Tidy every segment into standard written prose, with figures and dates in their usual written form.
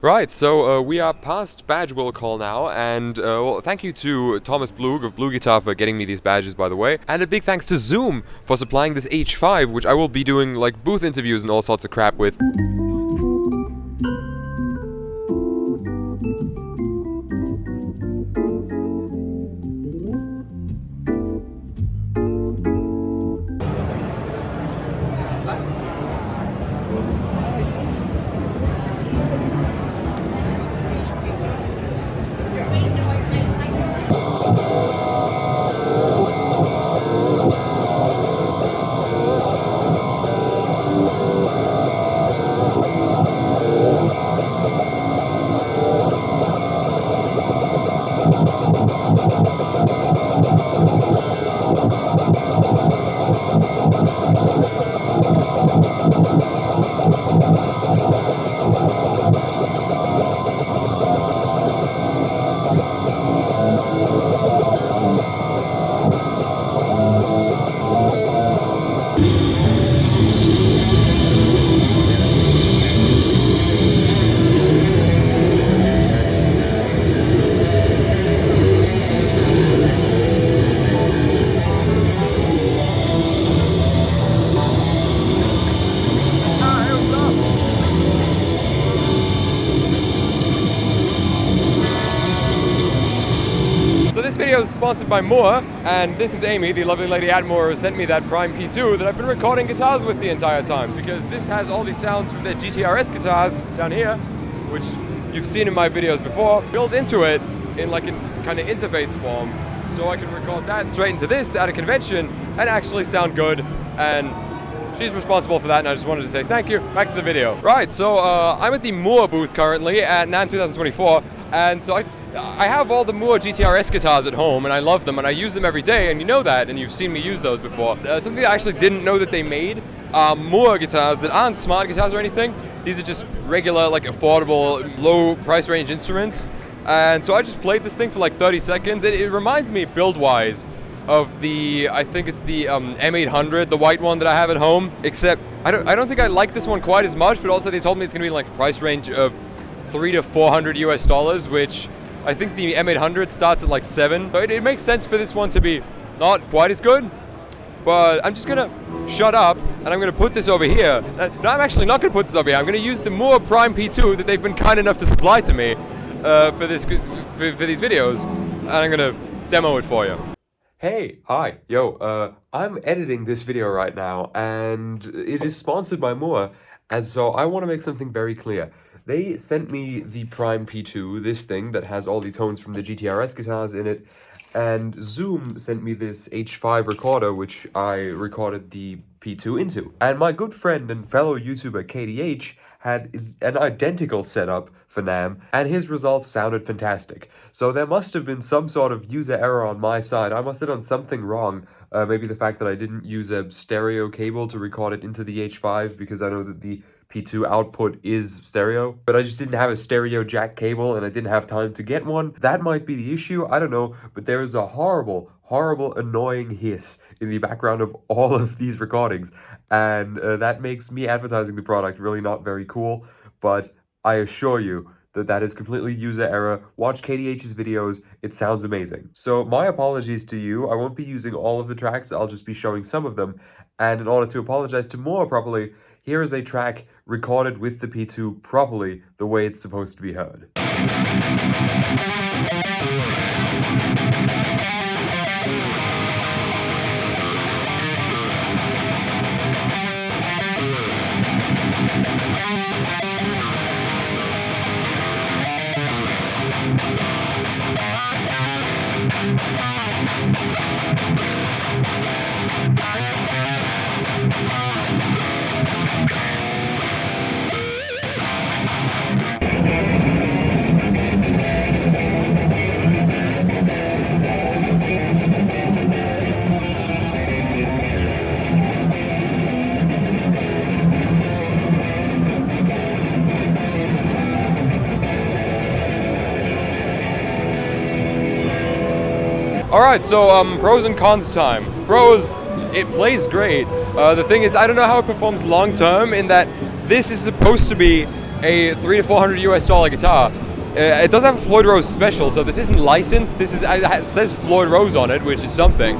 Right, so we are past badge will call now, and well, thank you to Thomas Blug of Blue Guitar for getting me these badges, by the way, and a big thanks to Zoom for supplying this H5, which I will be doing like booth interviews and all sorts of crap with. So this video is sponsored by Moore, and this is Amy, the lovely lady at Moore, who sent me that Prime P2 that I've been recording guitars with the entire time, because this has all these sounds from their GTRS guitars down here, which you've seen in my videos before, built into it in like a kind of interface form, so I can record that straight into this at a convention and actually sound good, and she's responsible for that, and I just wanted to say thank you. Back to the video. Right, so I'm at the Moore booth currently at NAMM 2024, and so I have all the Moore GTRS guitars at home, and I love them, and I use them every day, and you know that, and you've seen me use those before. Something I actually didn't know that they made are Moore guitars that aren't smart guitars or anything. These are just regular, like, affordable, low price range instruments. And so I just played this thing for like 30 seconds. It reminds me, build-wise, of the, I think it's the M800, the white one that I have at home, except I don't think I like this one quite as much, but also they told me it's going to be like a price range of $300 to $400 US, which I think the M800 starts at like $7. So it makes sense for this one to be not quite as good, but I'm just gonna shut up and I'm gonna put this over here. No, I'm actually not gonna put this over here. I'm gonna use the Moore Prime P2 that they've been kind enough to supply to me for these videos, and I'm gonna demo it for you. Hey, hi, yo, I'm editing this video right now, and it is sponsored by Moore, and so I want to make something very clear. They sent me the Prime P2, this thing that has all the tones from the GTRS guitars in it, and Zoom sent me this H5 recorder, which I recorded the P2 into. And my good friend and fellow YouTuber KDH had an identical setup for NAMM, and his results sounded fantastic. So there must have been some sort of user error on my side. I must have done something wrong. Maybe the fact that I didn't use a stereo cable to record it into the H5, because I know that the P2 output is stereo, but I just didn't have a stereo jack cable and I didn't have time to get one. That might be the issue, I don't know, but there is a horrible, annoying hiss in the background of all of these recordings, and that makes me advertising the product really not very cool, but I assure you that that is completely user error. Watch KDH's videos, it sounds amazing. So my apologies to you, I won't be using all of the tracks, I'll just be showing some of them, and in order to apologize to Moore properly, here is a track recorded with the P2 properly, the way it's supposed to be heard. Alright, so pros and cons time. Pros, it plays great. The thing is, I don't know how it performs long term, in that this is supposed to be a $300 to $400 guitar. It does have a Floyd Rose special, so this isn't licensed. This is, it says Floyd Rose on it, which is something.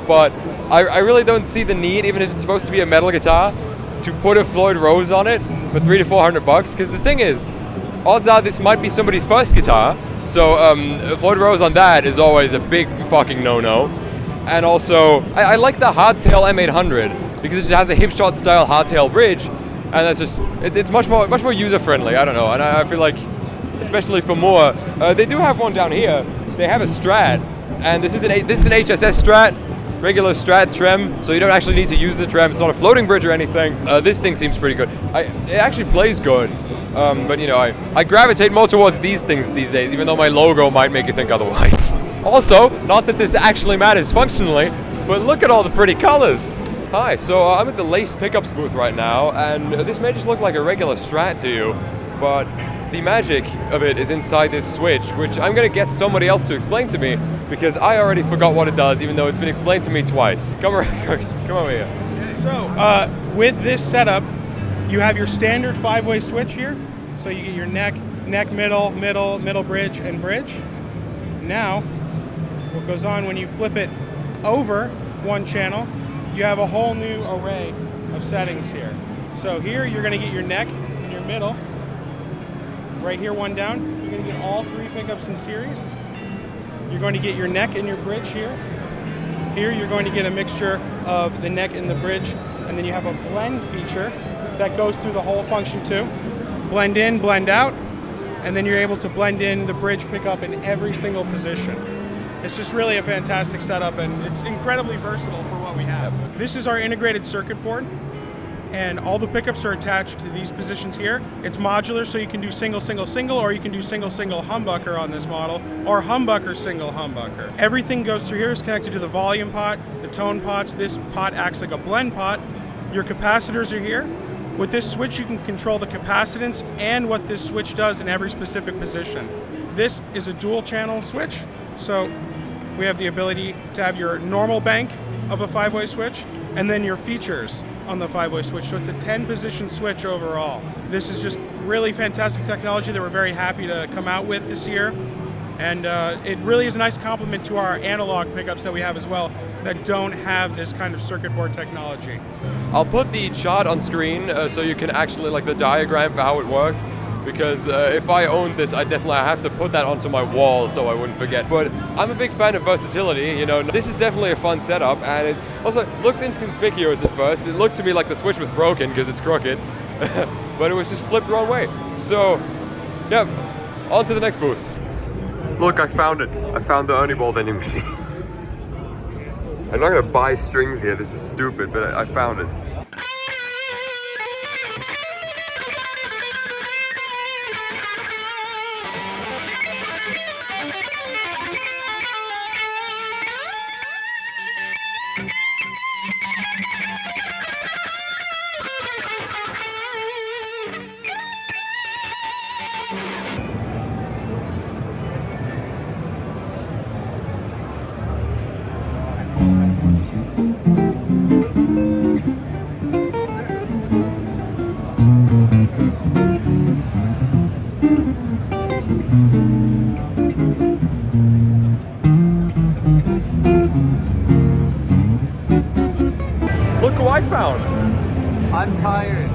But I really don't see the need, even if it's supposed to be a metal guitar, to put a Floyd Rose on it for $300 to $400. Because the thing is, odds are this might be somebody's first guitar. So Floyd Rose on that is always a big fucking no-no. And also, I like the hardtail M800 because it just has a hipshot style hardtail bridge, and that's just it's much more user friendly. I don't know, and I feel like, especially for more, they do have one down here. They have a Strat, and this is an HSS Strat, regular Strat trem, so you don't actually need to use the trem. It's not a floating bridge or anything. This thing seems pretty good. It actually plays good. But you know, I gravitate more towards these things these days, even though my logo might make you think otherwise. Also, not that this actually matters functionally, but look at all the pretty colors. Hi, so I'm at the Lace Pickups booth right now, and this may just look like a regular Strat to you, but the magic of it is inside this switch, which I'm gonna get somebody else to explain to me, because I already forgot what it does, even though it's been explained to me twice. Come over here. So, with this setup, you have your standard 5-way switch here. So you get your neck, middle, bridge, and bridge. Now, what goes on when you flip it over one channel, you have a whole new array of settings here. So here, you're gonna get your neck and your middle. Right here, one down, you're gonna get all 3 pickups in series. You're going to get your neck and your bridge here. Here, you're going to get a mixture of the neck and the bridge, and then you have a blend feature that goes through the whole function too. Blend in, blend out, and then you're able to blend in the bridge pickup in every single position. It's just really a fantastic setup, and it's incredibly versatile for what we have. This is our integrated circuit board, and all the pickups are attached to these positions here. It's modular, so you can do single, or you can do single, humbucker on this model, or humbucker, single, humbucker. Everything goes through here is connected to the volume pot, the tone pots. This pot acts like a blend pot. Your capacitors are here. With this switch, you can control the capacitance and what this switch does in every specific position. This is a dual channel switch, so we have the ability to have your normal bank of a 5-way switch and then your features on the 5-way switch. So it's a 10-position switch overall. This is just really fantastic technology that we're very happy to come out with this year. And it really is a nice complement to our analog pickups that we have as well that don't have this kind of circuit board technology. I'll put the chart on screen so you can actually, like the diagram for how it works, because if I owned this, I definitely have to put that onto my wall so I wouldn't forget. But I'm a big fan of versatility, you know. This is definitely a fun setup, and it also looks inconspicuous at first. It looked to me like the switch was broken because it's crooked, but it was just flipped the wrong way. So, yeah, on to the next booth. Look, I found it. I found the Ernie Ball vending machine. I'm not gonna buy strings here, this is stupid, but I found it. Look who I found! I'm tired.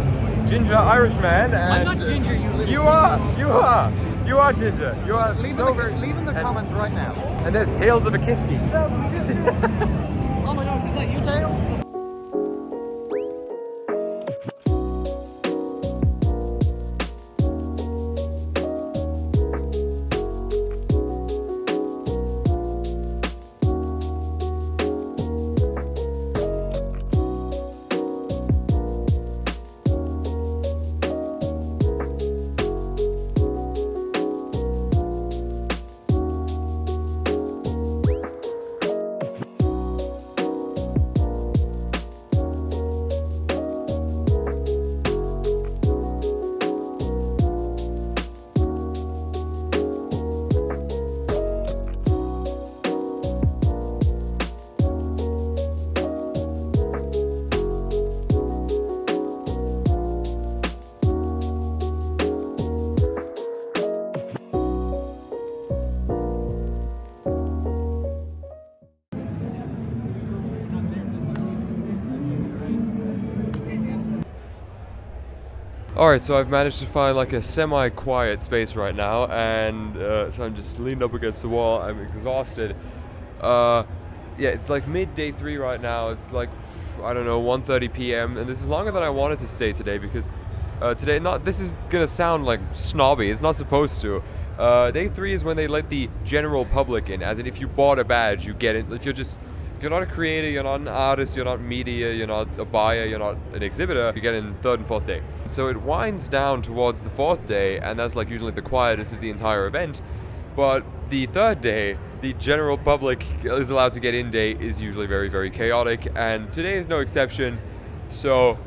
Ginger Irishman, and I'm not ginger, you little. You are ginger. You are Leave in the comments right now. And there's Tales of a Kiski. Oh my gosh, is that you, Tails? Alright, so I've managed to find like a semi-quiet space right now, and so I'm just leaned up against the wall. I'm exhausted. Yeah, it's like midday 3 right now. It's like, I don't know, 1:30 p.m. and this is longer than I wanted to stay today because today, this is gonna sound like snobby. It's not supposed to. Day 3 is when they let the general public in, as in if you bought a badge, you get it. If you're not a creator, you're not an artist, you're not media, you're not a buyer, you're not an exhibitor, you get in 3rd and 4th day. So it winds down towards the 4th day, and that's like usually the quietest of the entire event. But the 3rd day, the general public is allowed to get in day, is usually very, very chaotic, and today is no exception. So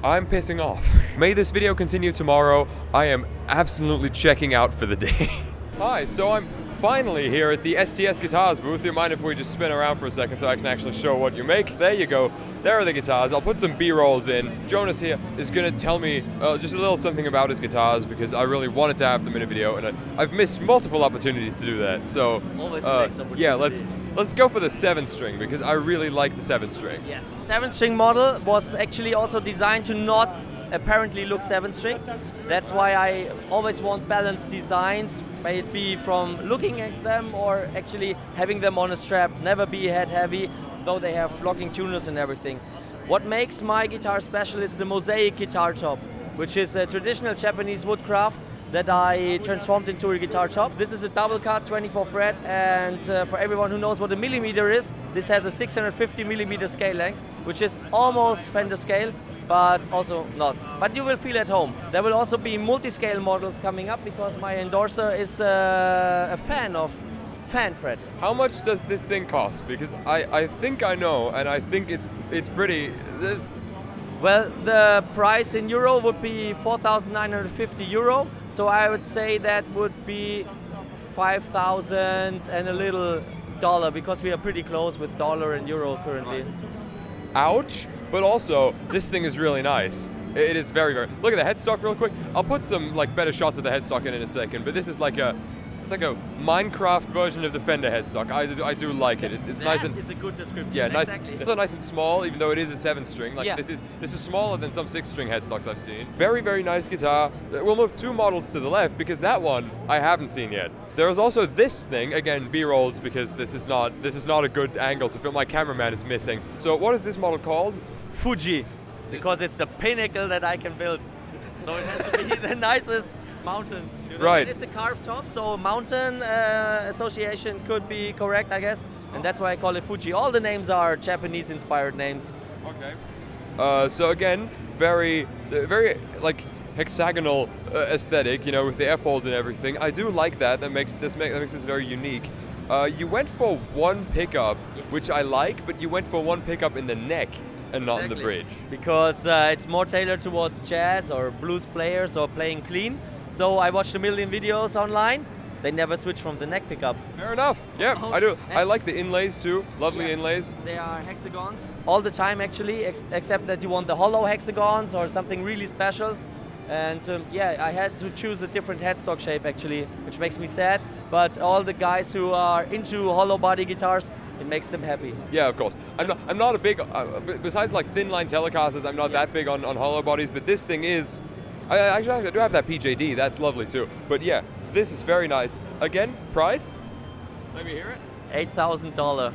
I'm pissing off. May this video continue tomorrow. I am absolutely checking out for the day. Hi, so I'm finally here at the STS Guitars booth. Do you mind if we just spin around for a second so I can actually show what you make? There you go. There are the guitars. I'll put some B-rolls in. Jonas here is going to tell me just a little something about his guitars because I really wanted to have them in a video, and I've missed multiple opportunities to do that. So always the next opportunity. yeah, let's go for the 7-string because I really like the 7-string. Yes. 7-string model was actually also designed to not apparently look 7-string. That's why I always want balanced designs, may it be from looking at them or actually having them on a strap. Never be head heavy, though they have locking tuners and everything. What makes my guitar special is the mosaic guitar top, which is a traditional Japanese woodcraft that I transformed into a guitar top. This is a double cut 24 fret, and for everyone who knows what a millimeter is, this has a 650 millimeter scale length, which is almost Fender scale, but also not. But you will feel at home. There will also be multi-scale models coming up because my endorser is a fan of fan fret. How much does this thing cost? Because I think I know, and I think it's pretty. Well, the price in euro would be 4,950 euro, so I would say that would be 5,000 and a little dollar, because we are pretty close with dollar and euro currently. Ouch! But also, this thing is really nice. It is very, very. Look at the headstock real quick. I'll put some like better shots of the headstock in a second, but this is like it's like a Minecraft version of the Fender headstock. I do like it. It's nice and. It's a good description. Yeah, nice. Exactly. It's also nice and small, even though it is a 7-string. Like yeah. this is smaller than some 6-string headstocks I've seen. Very, very nice guitar. We'll move 2 models to the left because that one I haven't seen yet. There is also this thing, again, B-rolls, because this is not a good angle to film. My cameraman is missing. So what is this model called? Fuji, because it's the pinnacle that I can build. So it has to be the nicest mountain. You know? Right. And it's a carved top, so mountain association could be correct, I guess. And that's why I call it Fuji. All the names are Japanese-inspired names. Okay. So again, very like hexagonal aesthetic, you know, with the F-holes and everything. I do like that. That makes this very unique. You went for one pickup, yes, which I like, but you went for one pickup in the neck and not in the bridge. Because it's more tailored towards jazz or blues players or playing clean. So I watched a million videos online. They never switch from the neck pickup. Fair enough. Yeah, I do. I like the inlays too. Lovely inlays. They are hexagons all the time, actually, except that you want the hollow hexagons or something really special. And yeah, I had to choose a different headstock shape, actually, which makes me sad. But all the guys who are into hollow body guitars, it makes them happy. Yeah, of course. I'm not a big, besides like thin line Telecasters, I'm not that big on hollow bodies, but this thing is, I do have that PJD, that's lovely too. But yeah, this is very nice. Again, price? Let me hear it. $8,000.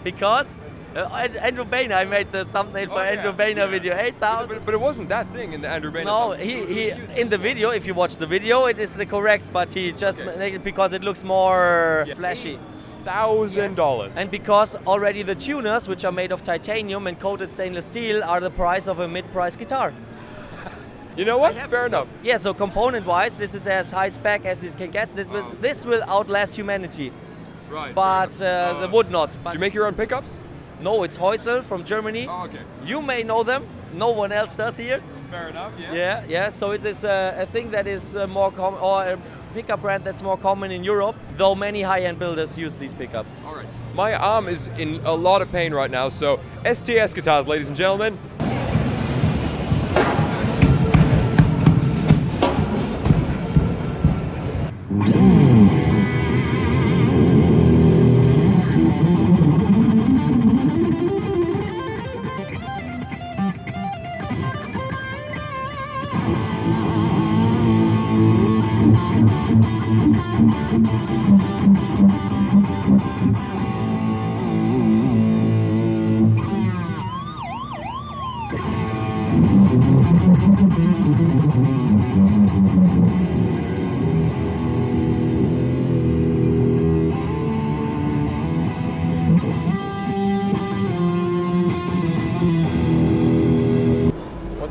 Because Andrew Boehner, I made the thumbnail for Andrew Boehner video, 8,000. But it wasn't that thing in the Andrew Boehner. No, he in the video, if you watch the video, it is the correct, but he just made it because it looks more flashy. $1,000. And because already the tuners, which are made of titanium and coated stainless steel, are the price of a mid-price guitar. You know what? Fair enough. Yeah, so component-wise, this is as high spec as it can get. This will outlast humanity. Right. But the wood not. Do you make your own pickups? No, it's Heusel from Germany. Oh, okay. You may know them. No one else does here. Fair enough, yeah. Yeah. So it is a thing that is more common, or a pickup brand that's more common in Europe, though many high-end builders use these pickups. All right. My arm is in a lot of pain right now, so STS Guitars, ladies and gentlemen. What's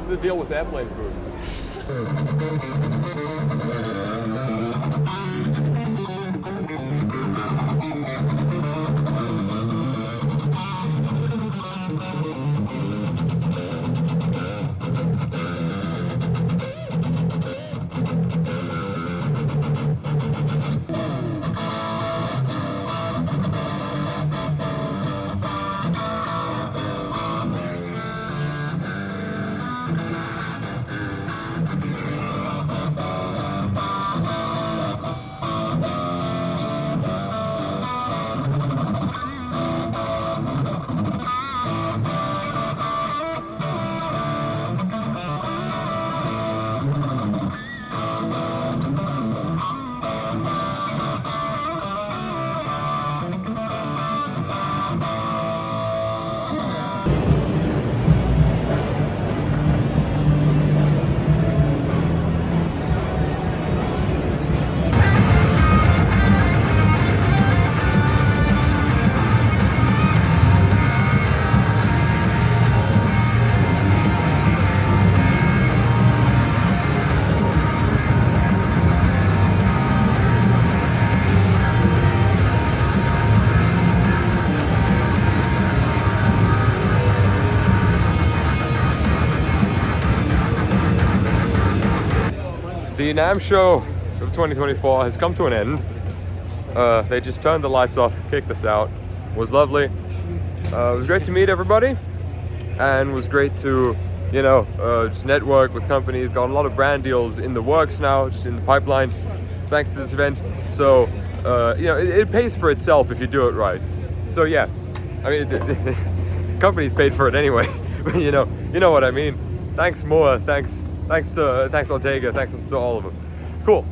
the deal with airplane food? The NAMM show of 2024 has come to an end. They just turned the lights off, kicked us out. It was lovely. It was great to meet everybody, and it was great to, you know, just network with companies. Got a lot of brand deals in the works now, just in the pipeline, thanks to this event. So, you know, it pays for itself if you do it right. So yeah, I mean, the company's paid for it anyway. But you know what I mean. Thanks Moa, thanks Ortega, thanks to all of them. Cool.